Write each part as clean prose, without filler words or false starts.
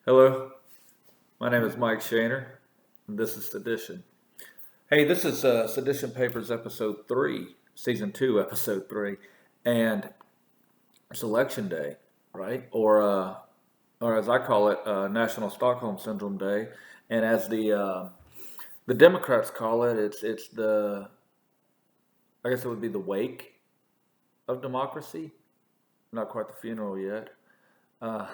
Hello, my name is Mike Shaner, and this is Sedition. Hey, this is Sedition Papers Episode 3, Season 2, Episode 3, and it's Election Day, right? Or as I call it, National Stockholm Syndrome Day, and as the Democrats call it, it's the I guess it would be the wake of democracy. Not quite the funeral yet. Uh,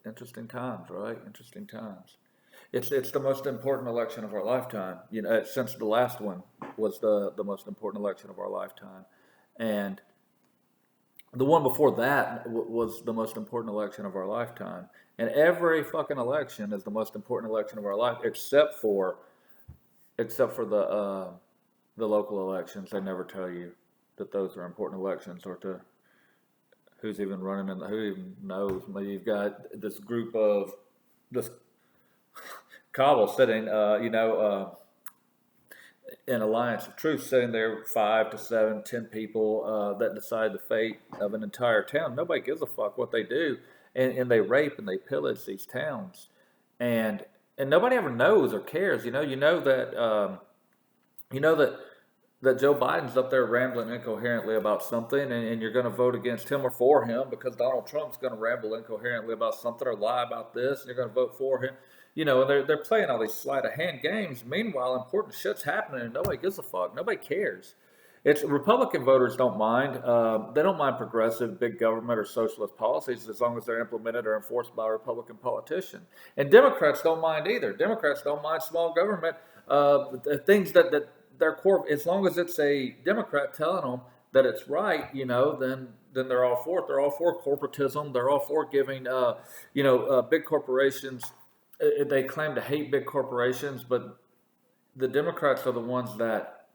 Interesting times, right? Interesting times. It's the most important election of our lifetime. Since the last one was the most important election of our lifetime, and the one before that was the most important election of our lifetime. And every fucking election is the most important election of our life, except for the local elections. They never tell you that those are important elections or to who's even running and who even knows. Maybe you've got this group of this Kabul sitting, in Alliance of Truth, sitting there 5 to 7, 10 people that decide the fate of an entire town. Nobody gives a fuck what they do, and they rape and they pillage these towns, and and nobody ever knows or cares. You know that Joe Biden's up there rambling incoherently about something, and you're going to vote against him or for him because Donald Trump's going to ramble incoherently about something or lie about this, and you're going to vote for him. And they're playing all these sleight of hand games. Meanwhile, important shit's happening, and nobody gives a fuck. Nobody cares. It's Republican voters don't mind. They don't mind progressive, big government or socialist policies as long as they're implemented or enforced by a Republican politician. And Democrats don't mind either. Democrats don't mind small government. The things that their core, as long as it's a Democrat telling them that it's right, then they're all for it. They're all for corporatism. They're all for giving, big corporations. They claim to hate big corporations, but the Democrats are the ones that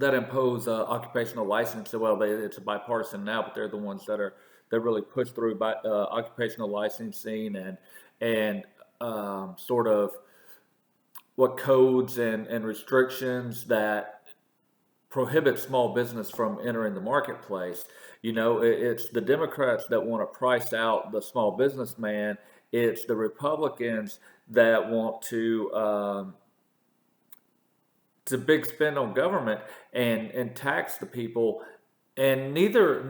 impose occupational license. Well, it's bipartisan now, but they're the ones that really push through by occupational licensing and sort of what codes and restrictions that prohibit small business from entering the marketplace. It's the Democrats that want to price out the small businessman. It's the Republicans that want to big spend on government and tax the people, and neither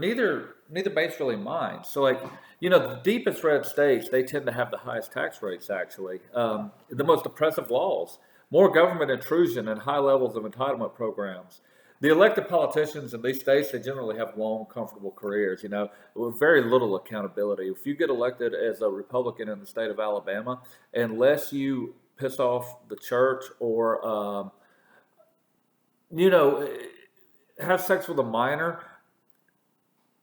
base really minds. So, like, the deepest red states, they tend to have the highest tax rates, actually, the most oppressive laws, more government intrusion, and high levels of entitlement programs. The elected politicians in these states, they generally have long, comfortable careers, with very little accountability. If you get elected as a Republican in the state of Alabama, unless you piss off the church or you know, have sex with a minor,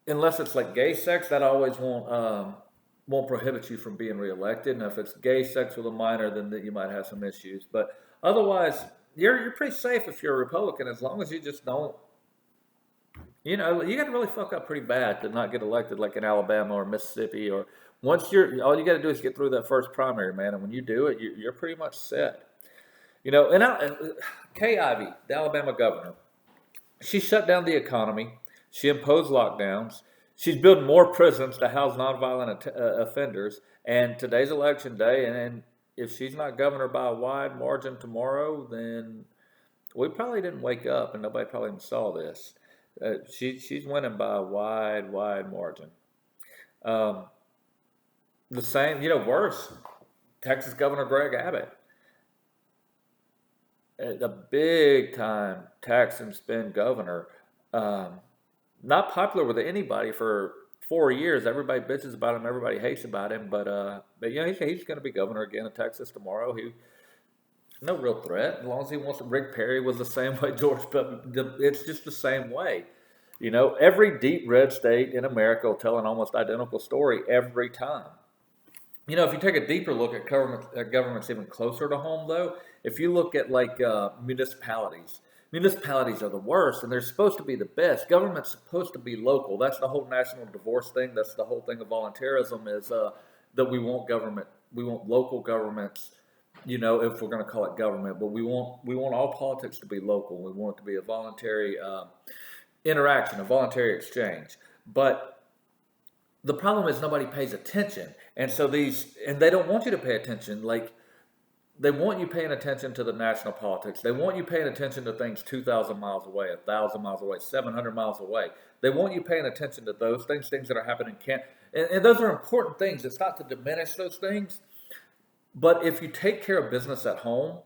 unless it's like gay sex, that always won't prohibit you from being reelected. And if it's gay sex with a minor, then you might have some issues. But otherwise, you're pretty safe if you're a Republican, as long as you just don't. You got to really fuck up pretty bad to not get elected, like in Alabama or Mississippi. Or once all you got to do is get through that first primary, man. And when you do it, you're pretty much set. Kay Ivey, the Alabama governor, she shut down the economy. She imposed lockdowns. She's building more prisons to house nonviolent offenders. And today's election day, and if she's not governor by a wide margin tomorrow, then we probably didn't wake up, and nobody probably even saw this. She's winning by a wide margin. Um, the same, worse. Texas Governor Greg Abbott, a big time tax and spend governor. Um, Not popular with anybody for 4 years. Everybody bitches about him. Everybody hates about him. But he's going to be governor again of Texas tomorrow. No real threat as long as he wants to. Rick Perry was the same way. George, but it's just the same way. Every deep red state in America will tell an almost identical story every time. If you take a deeper look at governments even closer to home, though, if you look at like municipalities are the worst, and they're supposed to be the best. Government's supposed to be local. That's the whole national divorce thing. That's the whole thing of voluntarism is that we want local governments. If we're going to call it government, but we want all politics to be local. We want it to be a voluntary interaction, a voluntary exchange. But the problem is nobody pays attention. And so and they don't want you to pay attention. Like, they want you paying attention to the national politics. They want you paying attention to things 2,000 miles away, 1,000 miles away, 700 miles away. They want you paying attention to those things that are happening. And those are important things. It's not to diminish those things. But if you take care of business at home,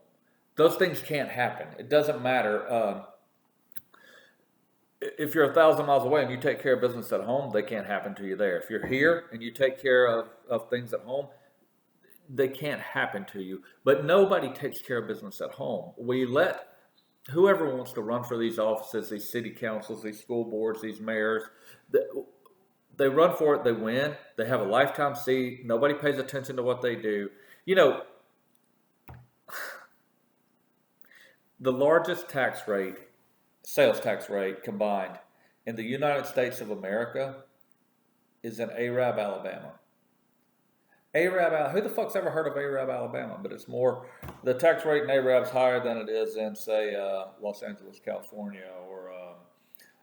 those things can't happen. It doesn't matter. If you're 1,000 miles away and you take care of business at home, they can't happen to you there. If you're here and you take care of things at home, they can't happen to you. But nobody takes care of business at home. We let whoever wants to run for these offices, these city councils, these school boards, these mayors, they run for it, they win, they have a lifetime seat, nobody pays attention to what they do. You know, the largest tax rate, sales tax rate combined in the United States of America is in Arab, Alabama. Who the fuck's ever heard of Arab, Alabama? But it's more, the tax rate in Arab is higher than it is in, say, Los Angeles, California,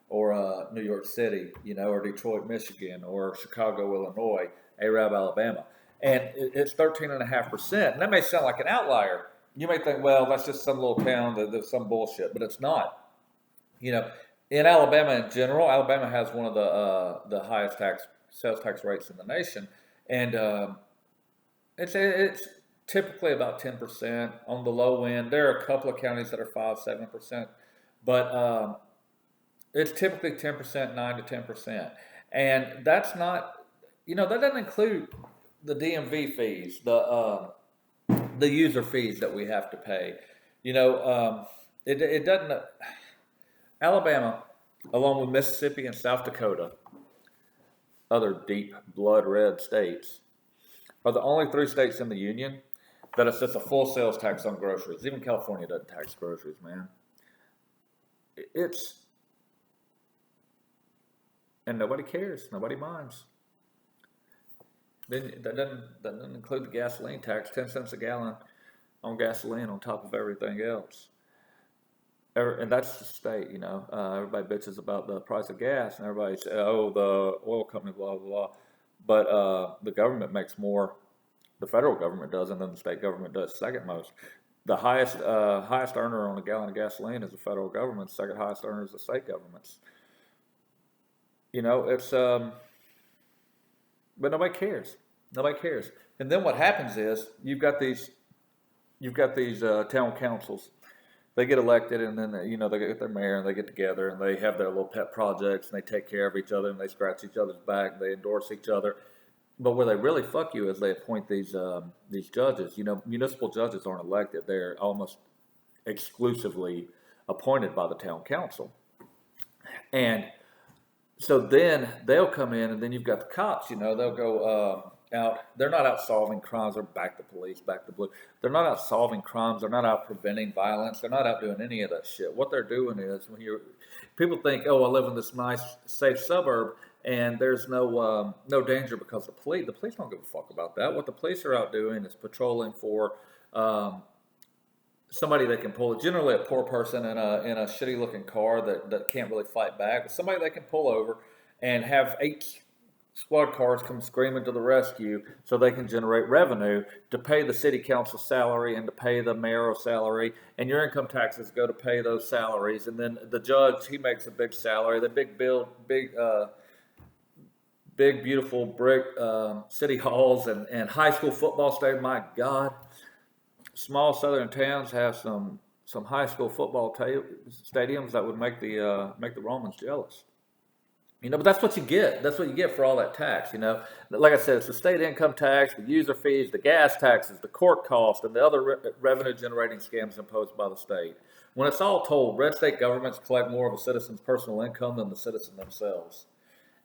or New York City, or Detroit, Michigan, or Chicago, Illinois, Arab, Alabama. And it's 13.5%. And that may sound like an outlier. You may think, well, that's just some little town, there's some bullshit, but it's not. In Alabama in general, Alabama has one of the highest sales tax rates in the nation. And it's typically about 10% on the low end. There are a couple of counties that are 5-7%, but it's typically 10%, 9 to 10%, and that's not, that doesn't include the DMV fees, the user fees that we have to pay. It doesn't. Alabama, along with Mississippi and South Dakota, other deep blood red states, are the only 3 states in the union that assess a full sales tax on groceries. Even California doesn't tax groceries, man. And nobody cares. Nobody minds. Then that doesn't include the gasoline tax, 10 cents a gallon on gasoline on top of everything else. And that's the state, everybody bitches about the price of gas, and everybody says, oh, the oil company, blah, blah, blah. But the government makes more, the federal government does, and then the state government does second most. The highest earner on a gallon of gasoline is the federal government. The second highest earner is the state governments. It's, but nobody cares. Nobody cares. And then what happens is you've got these town councils. They get elected, and then they get their mayor, and they get together, and they have their little pet projects, and they take care of each other, and they scratch each other's back, and they endorse each other. But where they really fuck you is they appoint these judges. Municipal judges aren't elected; they're almost exclusively appointed by the town council. And so then they'll come in, and then you've got the cops. They'll go out. They're not out solving crimes. They're back to police, back to blue. They're not out solving crimes. They're not out preventing violence. They're not out doing any of that shit. What they're doing is, people think, oh, I live in this nice, safe suburb, and there's no danger because of the police. The police don't give a fuck about that. What the police are out doing is patrolling for somebody they can pull. Generally, a poor person in a shitty looking car that can't really fight back. But somebody they can pull over and have 8 squad cars come screaming to the rescue so they can generate revenue to pay the city council salary and to pay the mayoral salary, and your income taxes go to pay those salaries. And then the judge, he makes a big salary. The big beautiful brick city halls and high school football stadium. My God, small southern towns have some high school football stadiums that would make the Romans jealous. But that's what you get. That's what you get for all that tax. Like I said, it's the state income tax, the user fees, the gas taxes, the court costs, and the other revenue generating scams imposed by the state. When it's all told, red state governments collect more of a citizen's personal income than the citizen themselves.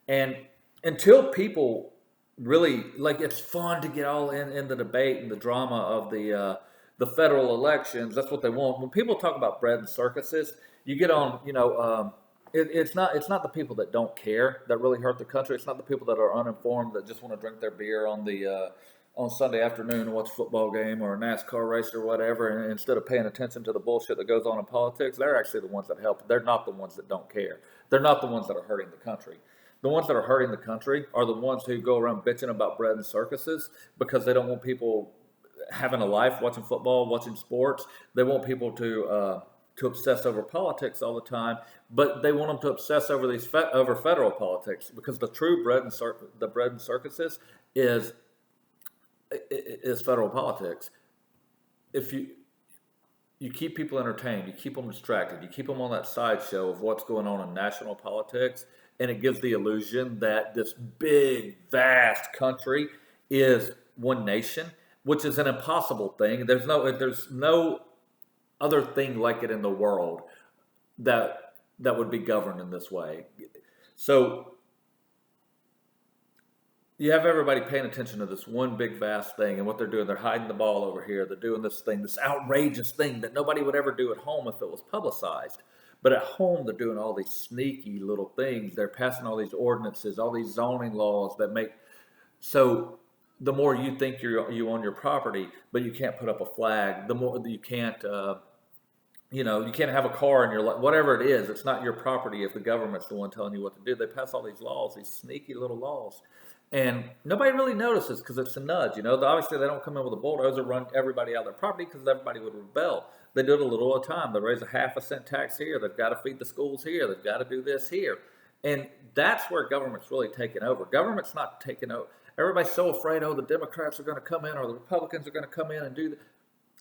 And until people really, it's fun to get all in the debate and the drama of the federal elections. That's what they want. When people talk about bread and circuses, you get on, it's not the people that don't care that really hurt the country. It's not the people that are uninformed that just want to drink their beer on Sunday afternoon and watch a football game or a NASCAR race or whatever, and instead of paying attention to the bullshit that goes on in politics. They're actually the ones that help. They're not the ones that don't care. They're not the ones that are hurting the country. The ones that are hurting the country are the ones who go around bitching about bread and circuses because they don't want people having a life, watching football, watching sports. They want people to obsess over politics all the time, but they want them to obsess over over federal politics because the true the bread and circuses is federal politics. If you keep people entertained, you keep them distracted, you keep them on that sideshow of what's going on in national politics, and it gives the illusion that this big, vast country is one nation, which is an impossible thing. There's no other thing like it in the world that would be governed in this way. So you have everybody paying attention to this one big vast thing and what they're doing. They're hiding the ball over here. They're doing this thing, this outrageous thing that nobody would ever do at home if it was publicized. But at home, they're doing all these sneaky little things. They're passing all these ordinances, all these zoning laws that make so the more you think you own your property, but you can't put up a flag, the more you can't. You can't have a car in your life, whatever it is. It's not your property if the government's the one telling you what to do. They pass all these laws, these sneaky little laws. And nobody really notices because it's a nudge. Obviously, they don't come in with a bulldozer, run everybody out of their property because everybody would rebel. They do it a little at a time. They raise a 0.5 tax here. They've got to feed the schools here. They've got to do this here. And that's where government's really taken over. Government's not taking over. Everybody's so afraid, the Democrats are going to come in or the Republicans are going to come in and do that.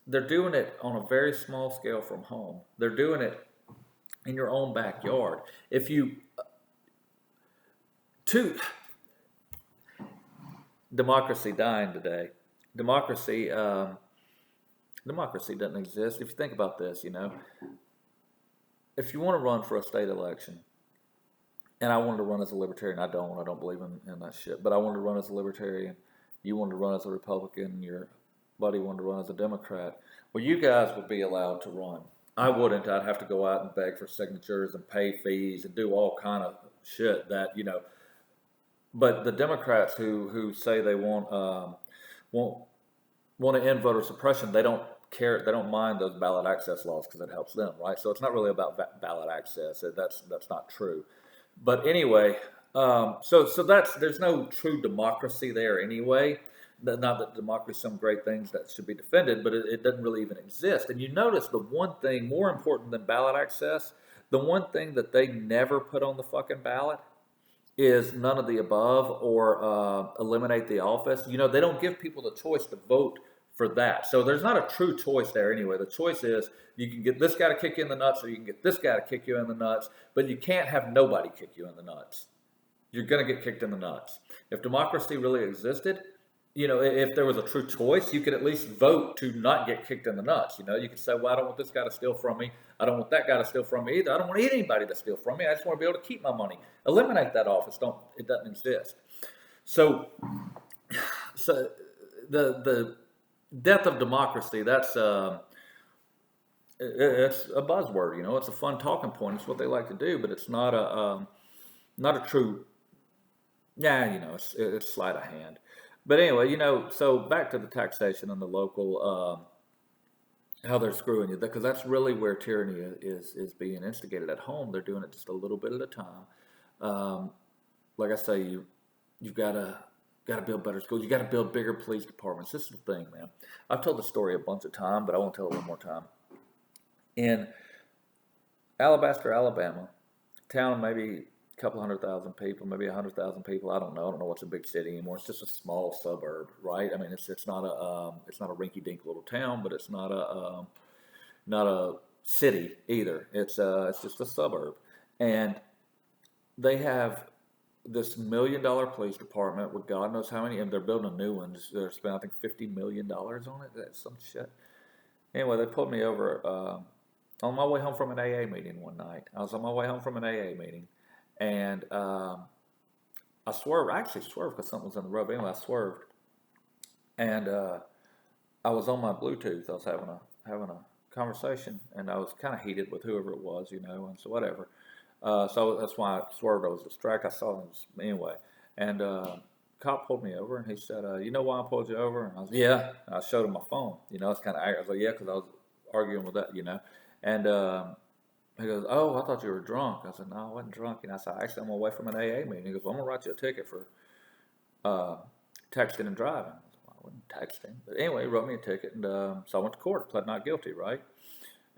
They're doing it on a very small scale from home. They're doing it in your own backyard. Democracy dying today. Democracy doesn't exist. If you think about this, if you want to run for a state election, and I wanted to run as a libertarian, I don't believe in that shit, but I wanted to run as a libertarian, you wanted to run as a Republican, your buddy wanted to run as a Democrat, well, you guys would be allowed to run. I wouldn't. I'd have to go out and beg for signatures and pay fees and do all kind of shit that, But the Democrats who say they want to end voter suppression, they don't care. They don't mind those ballot access laws because it helps them, right? So it's not really about ballot access. That's not true. But anyway, so there's no true democracy there anyway. Not that democracy is some great things that should be defended, but it doesn't really even exist. And you notice the one thing more important than ballot access, the one thing that they never put on the fucking ballot is none of the above or eliminate the office. They don't give people the choice to vote for that. So there's not a true choice there anyway. The choice is you can get this guy to kick you in the nuts or you can get this guy to kick you in the nuts, but you can't have nobody kick you in the nuts. You're going to get kicked in the nuts. If democracy really existed, if there was a true choice, you could at least vote to not get kicked in the nuts. You could say, well, I don't want this guy to steal from me. I don't want that guy to steal from me either. I don't want anybody to steal from me. I just want to be able to keep my money. Eliminate that office. It doesn't exist. So the death of democracy, it's a buzzword, it's a fun talking point. It's what they like to do, but it's not a true, it's sleight of hand. But anyway, so back to the taxation and the local, how they're screwing you, because that's really where tyranny is being instigated. At home, they're doing it just a little bit at a time. Like I say, you've got to build better schools. You got to build bigger police departments. This is the thing, man. I've told the story a bunch of times, but I won't tell it one more time. In Alabaster, Alabama, town maybe a couple 100,000 people, maybe 100,000 people. I don't know what's a big city anymore. It's just a small suburb, right? I mean, it's not a rinky-dink little town, but it's not a city either. It's just a suburb, and they have this $1 million police department with God knows how many, and they're building a new one. They're spending, I think, $50 million on it. That's some shit. Anyway, they pulled me over on my way home from an AA meeting one night. I was on my way home from an AA meeting, and I swerved. I actually swerved because something was in the road. But anyway, I swerved, and I was on my Bluetooth. I was having a conversation, and I was kind of heated with whoever it was, and so whatever. So that's why I swerved. I was distracted. I saw him anyway, and cop pulled me over, and he said, "You know why I pulled you over?" And I was, "Yeah." I showed him my phone. It's kind of. I was like, "Yeah," because I was arguing with that, and He goes, "Oh, I thought you were drunk." I said, "No, I wasn't drunk." And I said, "Actually, I'm away from an AA meeting." He goes, "Well, I'm gonna write you a ticket for uh, texting and driving." I said, "Well, I wasn't texting," but anyway, he wrote me a ticket, and so I went to court, pled not guilty, right?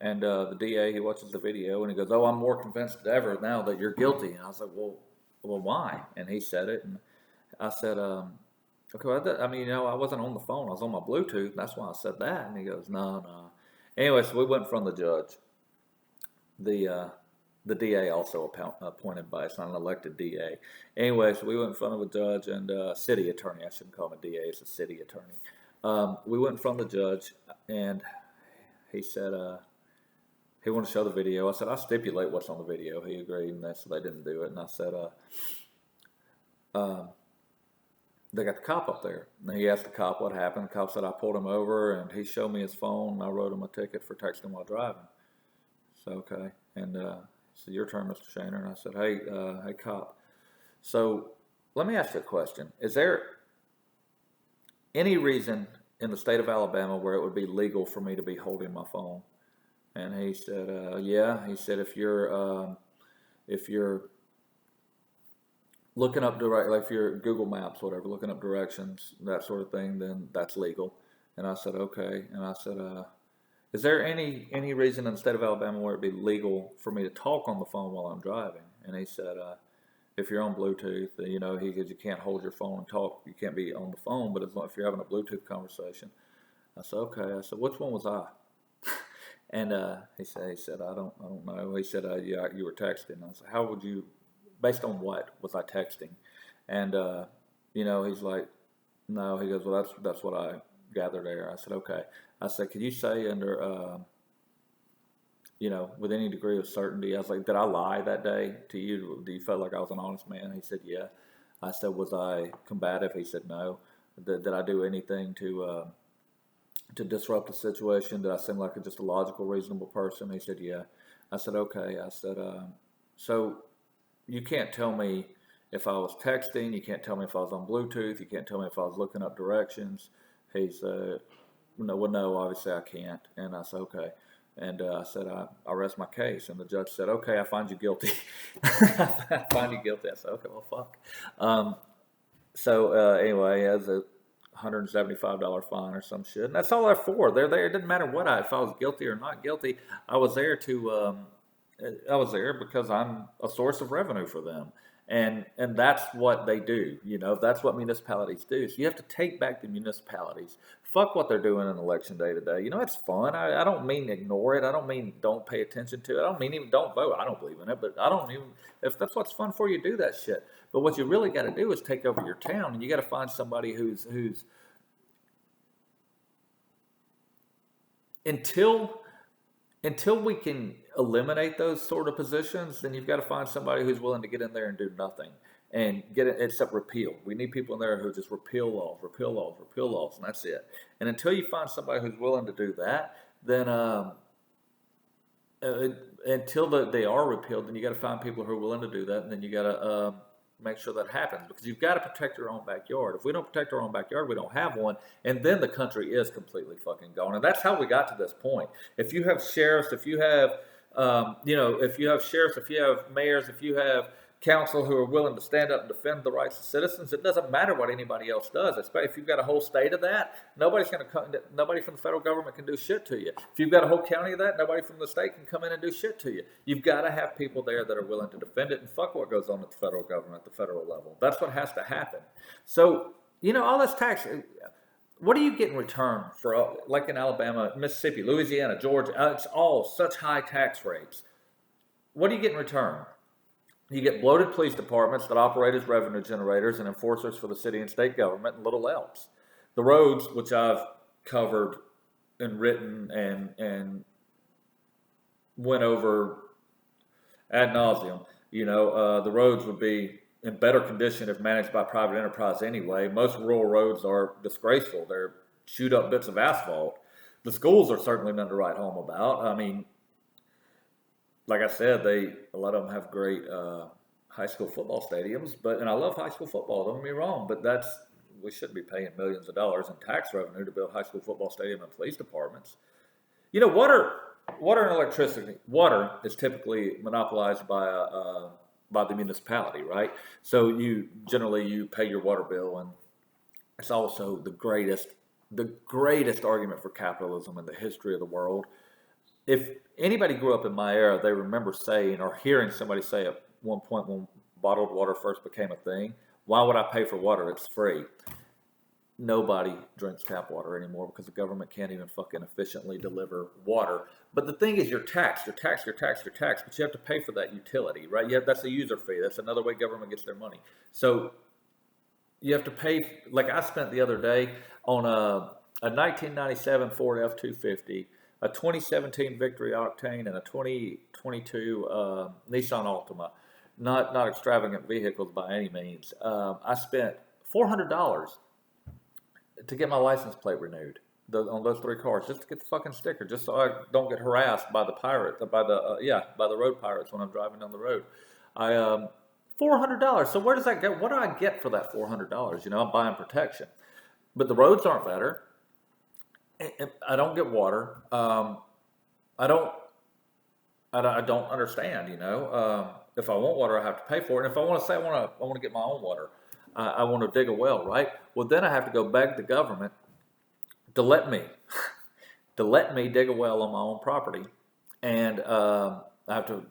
And the DA, he watches the video and he goes, "Oh, I'm more convinced than ever now that you're guilty." And I was like, "Well, why?" And he said it, and I said, "Okay, well, I mean, I wasn't on the phone. I was on my Bluetooth. That's why I said that." And he goes, "No, no." Anyway, so we went from the judge. The uh, the DA also appointed by, it's not an elected DA. Anyway, so we went in front of a judge and city attorney. I shouldn't call him a DA. It's a city attorney. We went in front of the judge, and he said he wanted to show the video. I said, "I stipulate what's on the video." He agreed, and so they didn't do it. And I said, um, they got the cop up there. And he asked the cop what happened. The cop said, "I pulled him over, and he showed me his phone, and I wrote him a ticket for texting while driving." So, okay. And he said, "Your turn, Mr. Shaner." And I said, hey, cop. So let me ask you a question. Is there any reason in the state of Alabama where it would be legal for me to be holding my phone? And he said, yeah. He said, if you're looking up direct, like if you're Google Maps, whatever, looking up directions, that sort of thing, then that's legal. And I said, okay. And I said, is there any reason in the state of Alabama where it'd be legal for me to talk on the phone while I'm driving? And he said, if you're on Bluetooth, he goes, you can't hold your phone and talk. You can't be on the phone, but as long if you're having a Bluetooth conversation. I said, okay. I said, which one was I? And he said, I don't know. He said, yeah, you were texting. I said, how would you, based on what was I texting? And he's like, no. He goes, well, that's what I gathered there. I said, okay. I said, could you say under, with any degree of certainty? I was like, did I lie that day to you? Do you feel like I was an honest man? He said, yeah. I said, was I combative? He said, no. Did I do anything to disrupt the situation? Did I seem like just a logical, reasonable person? He said, yeah. I said, okay. I said, so you can't tell me if I was texting. You can't tell me if I was on Bluetooth. You can't tell me if I was looking up directions. He said, no, obviously I can't. And I said, okay. And I said, I rest my case. And the judge said, okay, I find you guilty. I find you guilty. I said, okay, well, fuck. So anyway, as a $175 fine or some shit. And that's all they're for. They're there. It didn't matter if I was guilty or not guilty. I was there because I'm a source of revenue for them. And that's what they do. That's what municipalities do. So you have to take back the municipalities. Fuck what they're doing on election day today. It's fun. I don't mean ignore it. I don't mean don't pay attention to it. I don't mean even don't vote. I don't believe in it. But I don't even, if that's what's fun for you, do that shit. But what you really got to do is take over your town, and you got to find somebody who's until we can eliminate those sort of positions, then you've got to find somebody who's willing to get in there and do nothing and get it except repeal. We need people in there who just repeal laws, and that's it. And until you find somebody who's willing to do that, then until they are repealed, then you got to find people who are willing to do that, and then you got to make sure that happens, because you've got to protect your own backyard. If we don't protect our own backyard, we don't have one, and then the country is completely fucking gone. And that's how we got to this point. If you have sheriffs, if you have if you have mayors, if you have council who are willing to stand up and defend the rights of citizens, it doesn't matter what anybody else does. Especially if you've got a whole state of that, nobody from the federal government can do shit to you. If you've got a whole county of that, nobody from the state can come in and do shit to you. You've got to have people there that are willing to defend it, and fuck what goes on at the federal government, at the federal level. That's what has to happen. So, all this tax, what do you get in return for, like in Alabama, Mississippi, Louisiana, Georgia? It's all such high tax rates. What do you get in return? You get bloated police departments that operate as revenue generators and enforcers for the city and state government, and little else. The roads, which I've covered and written and went over ad nauseum, the roads would be in better condition if managed by private enterprise anyway. Most rural roads are disgraceful. They're chewed up bits of asphalt. The schools are certainly none to write home about. I mean, like I said, a lot of them have great high school football stadiums, and I love high school football, don't get me wrong, but we shouldn't be paying millions of dollars in tax revenue to build high school football stadium and police departments. water and electricity. Water is typically monopolized by the municipality, right? So you pay your water bill, and it's also the greatest argument for capitalism in the history of the world. If anybody grew up in my era, they remember saying or hearing somebody say at one point when bottled water first became a thing, "Why would I pay for water? It's free." Nobody drinks tap water anymore because the government can't even fucking efficiently deliver water. But the thing is, you're taxed, but you have to pay for that utility, right? That's a user fee. That's another way government gets their money. So you have to pay. Like I spent the other day on a 1997 Ford F-250, a 2017 Victory Octane, and a 2022 Nissan Altima. Not extravagant vehicles by any means. I spent $400 to get my license plate renewed on those three cars, just to get the fucking sticker, just so I don't get harassed by the road pirates when I'm driving down the road. I $400. So where does that go? What do I get for that $400? I'm buying protection, but the roads aren't better. I don't get water. I don't understand. If I want water, I have to pay for it. And if I want to say I want to get my own water, I want to dig a well, right? Well, then I have to go beg the government to let me dig a well on my own property, and I have to.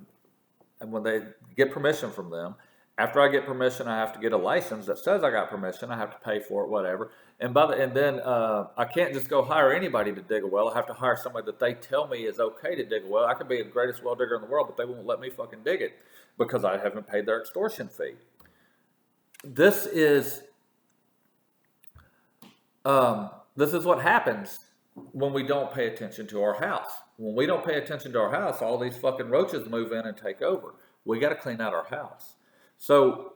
And when they get permission from them, after I get permission, I have to get a license that says I got permission. I have to pay for it, whatever. And then I can't just go hire anybody to dig a well. I have to hire somebody that they tell me is okay to dig a well. I could be the greatest well digger in the world, but they won't let me fucking dig it because I haven't paid their extortion fee. This is what happens when we don't pay attention to our house. When we don't pay attention to our house, all these fucking roaches move in and take over. We got to clean out our house. So,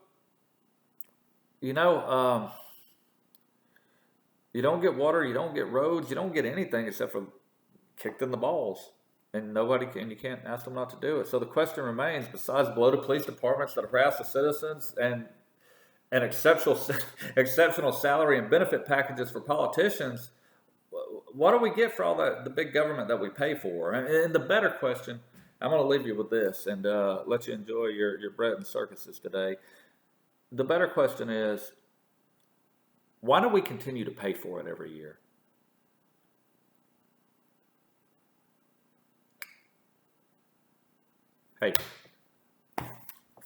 you don't get water, you don't get roads, you don't get anything except for kicked in the balls. And you can't ask them not to do it. So the question remains, besides bloated police departments that harass the citizens and exceptional salary and benefit packages for politicians, what do we get for all the big government that we pay for? And the better question, I'm going to leave you with this and let you enjoy your bread and circuses today. The better question is, why do we continue to pay for it every year? Hey,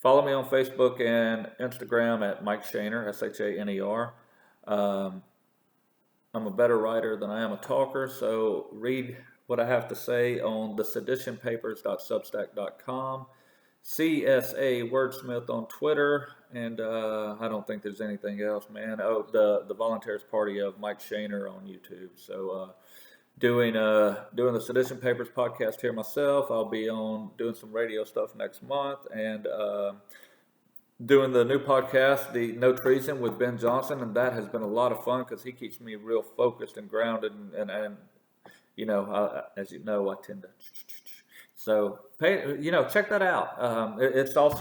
follow me on Facebook and Instagram at Mike Shaner, Shaner. I'm a better writer than I am a talker, so read what I have to say on theseditionpapers.substack.com, CSA Wordsmith on Twitter, and I don't think there's anything else, man. Oh, the Voluntarist Party of Mike Shaner on YouTube. So doing the Sedition Papers podcast here myself. I'll be on doing some radio stuff next month, and doing the new podcast, the No Treason with Ben Johnson, and that has been a lot of fun because he keeps me real focused and grounded, and as you know, I tend to. So check that out. It's on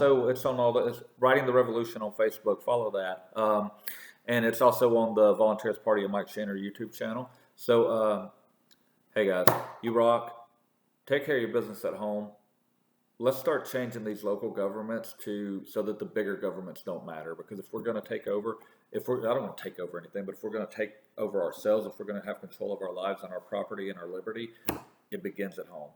it's Writing the Revolution on Facebook. Follow that, and it's also on the Voluntarist Party of Mike Shaner YouTube channel. So hey guys, you rock. Take care of your business at home. Let's start changing these local governments so that the bigger governments don't matter. Because if we're going to take over, I don't want to take over anything, but if we're going to take over ourselves, if we're going to have control of our lives and our property and our liberty, it begins at home.